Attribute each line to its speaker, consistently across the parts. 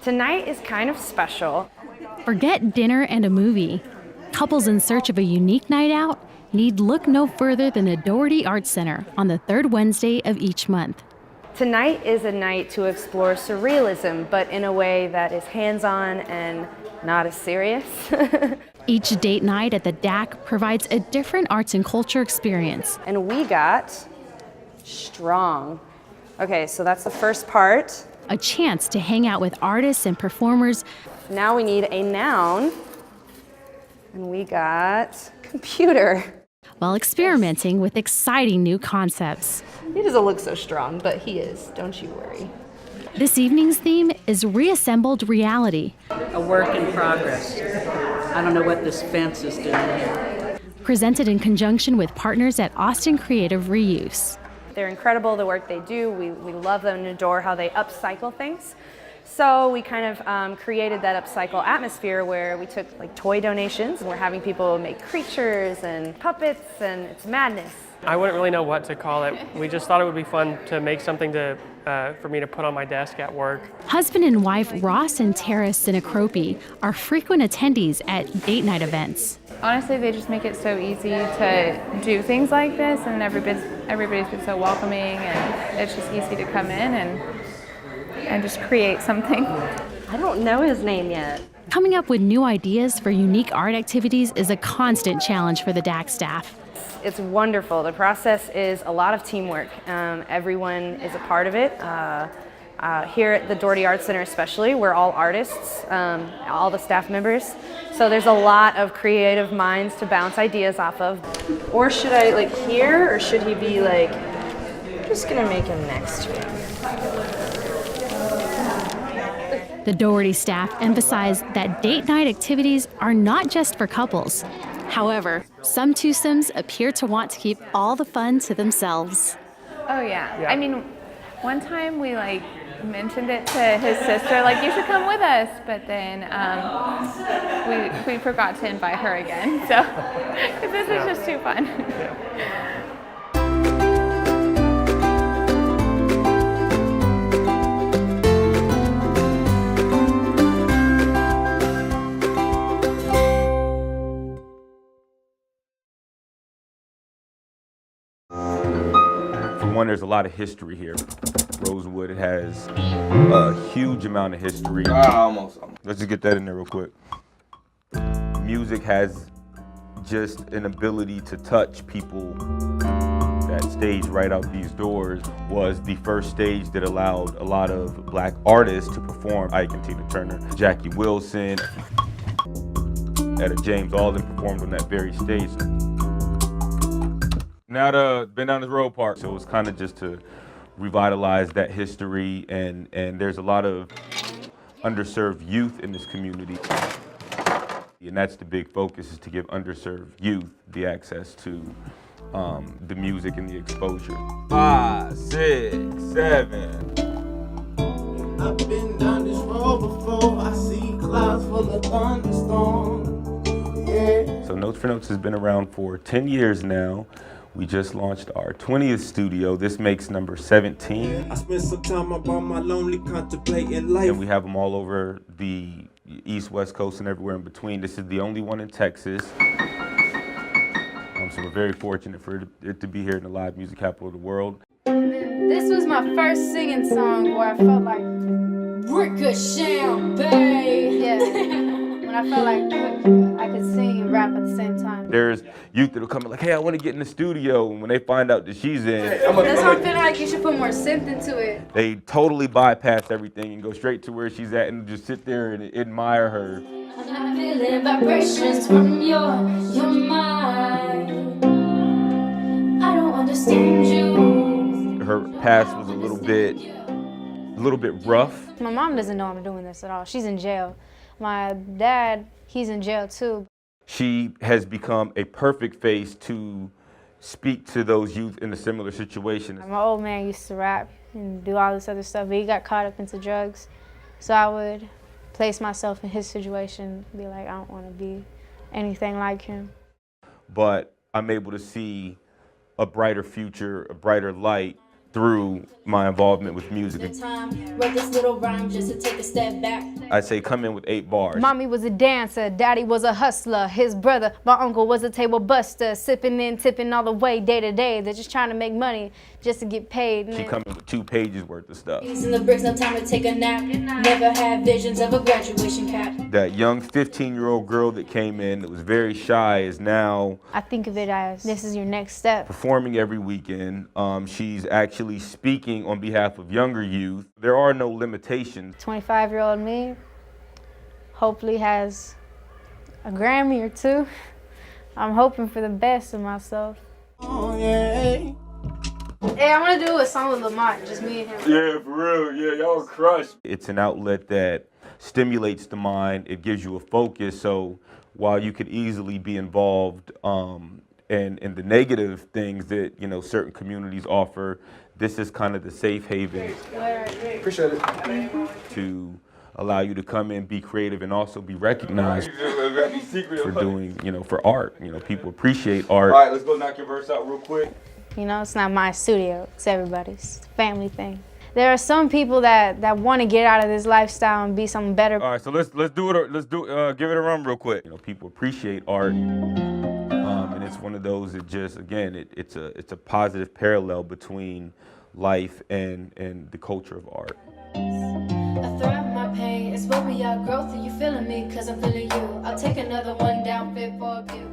Speaker 1: Tonight is kind of special.
Speaker 2: Forget dinner and a movie. Couples in search of a unique night out need look no further than the Dougherty Arts Center on the third Wednesday of each month.
Speaker 1: Tonight is a night to explore surrealism, but in a way that is hands-on and not as serious.
Speaker 2: Each date night at the DAC provides a different arts and culture experience.
Speaker 1: And we got strong. Okay, so that's the first part.
Speaker 2: A chance to hang out with artists and performers.
Speaker 1: Now we need a noun, and we got computer.
Speaker 2: While experimenting with exciting new concepts.
Speaker 1: He doesn't look so strong, but he is, don't you worry.
Speaker 2: This evening's theme is reassembled reality.
Speaker 3: A work in progress. I don't know what this fence is doing.
Speaker 2: Presented in conjunction with partners at Austin Creative Reuse.
Speaker 1: They're incredible, the work they do. We love them and adore how they upcycle things. So we kind of created that upcycle atmosphere where we took like toy donations and we're having people make creatures and puppets, and it's madness.
Speaker 4: I wouldn't really know what to call it. We just thought it would be fun to make something for me to put on my desk at work.
Speaker 2: Husband and wife Ross and Tara Sinacropi are frequent attendees at date night events.
Speaker 5: Honestly, they just make it so easy to do things like this, and everybody's been so welcoming, and it's just easy to come in and just create something.
Speaker 1: I don't know his name yet.
Speaker 2: Coming up with new ideas for unique art activities is a constant challenge for the DAC staff.
Speaker 1: It's wonderful. The process is a lot of teamwork. Everyone is a part of it. Here at the Dougherty Arts Center especially, we're all artists, all the staff members. So there's a lot of creative minds to bounce ideas off of. Or should I like here, or should he be like, I'm just gonna make him next to me.
Speaker 2: The Dougherty staff emphasize that date night activities are not just for couples. However, some twosomes appear to want to keep all the fun to themselves.
Speaker 5: Oh yeah. I mean, one time we mentioned it to his sister, like, you should come with us, but then we forgot to invite her again. So, because this is just too fun.
Speaker 6: For one, there's a lot of history here. Rosewood has a huge amount of history. Almost. Let's just get that in there real quick. Music has just an ability to touch people. That stage right out these doors was the first stage that allowed a lot of black artists to perform. Ike and Tina Turner, Jackie Wilson, Etta James, all of them performed on that very stage. Now been down this road part, so it was kind of just to revitalize that history, and there's a lot of underserved youth in this community. And that's the big focus, is to give underserved youth the access to the music and the exposure. 5, 6, 7.
Speaker 7: I've been down this road before, I see clouds full of thunderstorms. Yeah.
Speaker 6: So Notes for Notes has been around for 10 years now. We just launched our 20th studio. This makes number 17.
Speaker 7: I spent some time up on my lonely contemplating life.
Speaker 6: And we have them all over the East, West Coast, and everywhere in between. This is the only one in Texas. So we're very fortunate for it to be here in the live music capital of the world.
Speaker 8: This was my first singing song where I felt like Ricochet, babe. Yeah. When I felt like I could sing and rap at the same time.
Speaker 6: There's youth that'll come like, hey, I want to get in the studio. And when they find out that she's in,
Speaker 8: That's why I'm feeling like you should put more synth into it.
Speaker 6: They totally bypass everything and go straight to where she's at and just sit there and admire her.
Speaker 8: I'm feeling vibrations from your mind. I don't understand you.
Speaker 6: Her past was a little bit rough.
Speaker 8: My mom doesn't know I'm doing this at all. She's in jail. My dad, he's in jail too.
Speaker 6: She has become a perfect face to speak to those youth in a similar situation.
Speaker 8: My old man used to rap and do all this other stuff, but he got caught up into drugs. So I would place myself in his situation, be like, I don't want to be anything like him.
Speaker 6: But I'm able to see a brighter future, a brighter light through my involvement with music.
Speaker 9: Wrote this little rhyme just to take a step back.
Speaker 6: I say come in with 8 bars.
Speaker 8: Mommy was a dancer, daddy was a hustler, his brother, my uncle was a table buster, sipping and tipping all the way day to day. They're just trying to make money just to get paid.
Speaker 6: She come in with 2 pages worth of stuff.
Speaker 9: In the bricks, no time to take a nap. Never had visions of a graduation cap.
Speaker 6: That young 15-year-old girl that came in that was very shy is now,
Speaker 8: I think of it as this is your next step.
Speaker 6: performing every weekend. She's actually speaking on behalf of younger youth. There are no limitations.
Speaker 8: 25-year-old me hopefully has a Grammy or 2. I'm hoping for the best of myself.
Speaker 7: Oh, yeah.
Speaker 8: Hey, I want to do a song with Lamont, just me and him.
Speaker 6: Yeah, for real. Yeah, y'all crushed. It's an outlet that stimulates the mind. It gives you a focus. So while you could easily be involved in the negative things that, you know, certain communities offer, this is kind of the safe haven.
Speaker 7: Appreciate it.
Speaker 6: To allow you to come in, be creative, and also be recognized for doing, you know, for art. You know, people appreciate art.
Speaker 7: All right, let's go knock your verse out real quick.
Speaker 8: You know, it's not my studio, it's everybody's. It's a family thing. There are some people that want to get out of this lifestyle and be something better.
Speaker 6: All right, so let's do it. Give it a run real quick. You know, people appreciate art, and it's one of those that just, again, it's a positive parallel between life and the culture of art.
Speaker 9: I thrive my pain, it's what we are growth. Are you feeling me? Cause I'm feeling you. I'll take another one down, fit for abuse.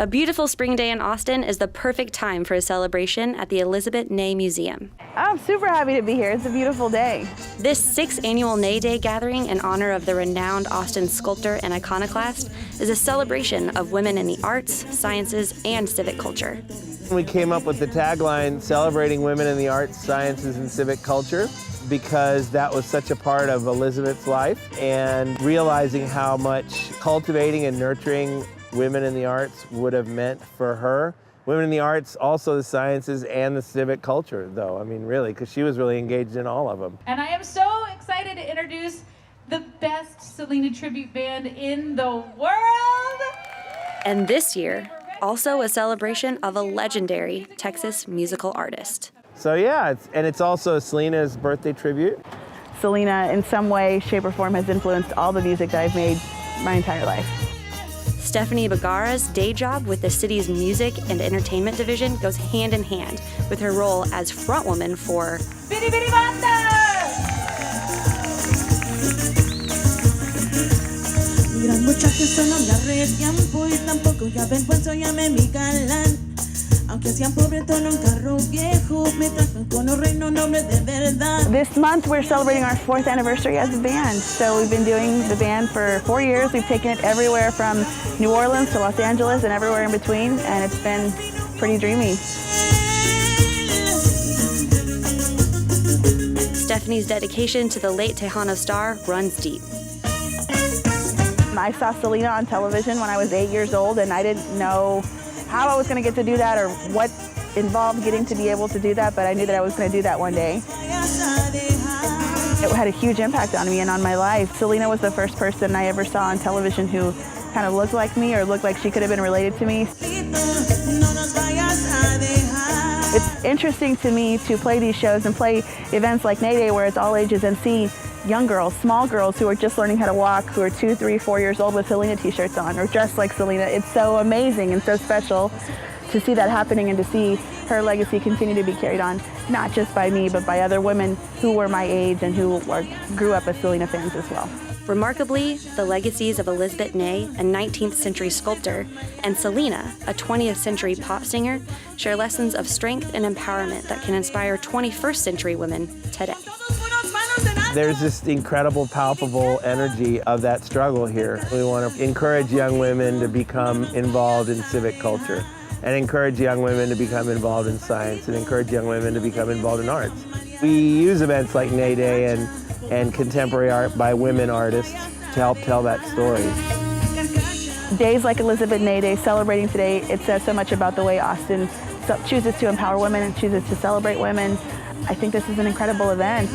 Speaker 10: A beautiful spring day in Austin is the perfect time for a celebration at the Elizabeth Ney Museum.
Speaker 11: I'm super happy to be here. It's a beautiful day.
Speaker 10: This 6th annual Ney Day gathering in honor of the renowned Austin sculptor and iconoclast is a celebration of women in the arts, sciences, and civic culture.
Speaker 12: We came up with the tagline, celebrating women in the arts, sciences, and civic culture, because that was such a part of Elizabeth's life, and realizing how much cultivating and nurturing women in the arts would have meant for her. Women in the arts, also the sciences and the civic culture, though. I mean, really, because she was really engaged in all of them.
Speaker 13: And I am so excited to introduce the best Selena tribute band in the world.
Speaker 10: And this year, also a celebration of a legendary Texas musical artist.
Speaker 12: So yeah, it's also Selena's birthday tribute.
Speaker 11: Selena, in some way, shape, or form, has influenced all the music that I've made my entire life.
Speaker 10: Stephanie Bagara's day job with the city's music and entertainment division goes hand in hand with her role as frontwoman for
Speaker 13: Bidi Bidi Banda! Mi gran muchacho, esto no me abre tiempo y tampoco ya vergüenza, llame mi galán. Aunque sean pobre, todo un carro viejo, me tratan con un reino noble de verdad.
Speaker 11: This month we're celebrating our 4th anniversary as a band. So we've been doing the band for 4 years. We've taken it everywhere from New Orleans to Los Angeles and everywhere in between, and it's been pretty dreamy.
Speaker 10: Stephanie's dedication to the late Tejano star runs deep.
Speaker 11: I saw Selena on television when I was 8 years old, and I didn't know how I was going to get to do that or what involved getting to be able to do that, but I knew that I was going to do that one day. It had a huge impact on me and on my life. Selena was the first person I ever saw on television who kind of looked like me or looked like she could have been related to me. It's interesting to me to play these shows and play events like Ney Day where it's all ages and see young girls, small girls who are just learning how to walk, who are 2, 3, 4 years old with Selena t-shirts on or dressed like Selena. It's so amazing and so special to see that happening and to see her legacy continue to be carried on, not just by me, but by other women who were my age and who grew up as Selena fans as well.
Speaker 10: Remarkably, the legacies of Elizabeth Ney, a 19th century sculptor, and Selena, a 20th century pop singer, share lessons of strength and empowerment that can inspire 21st century women today.
Speaker 12: There's this incredible, palpable energy of that struggle here. We want to encourage young women to become involved in civic culture, and encourage young women to become involved in science, and encourage young women to become involved in arts. We use events like Ney Day and contemporary art by women artists to help tell that story.
Speaker 11: Days like Elizabeth Ney Day, celebrating today, it says so much about the way Austin chooses to empower women and chooses to celebrate women. I think this is an incredible event.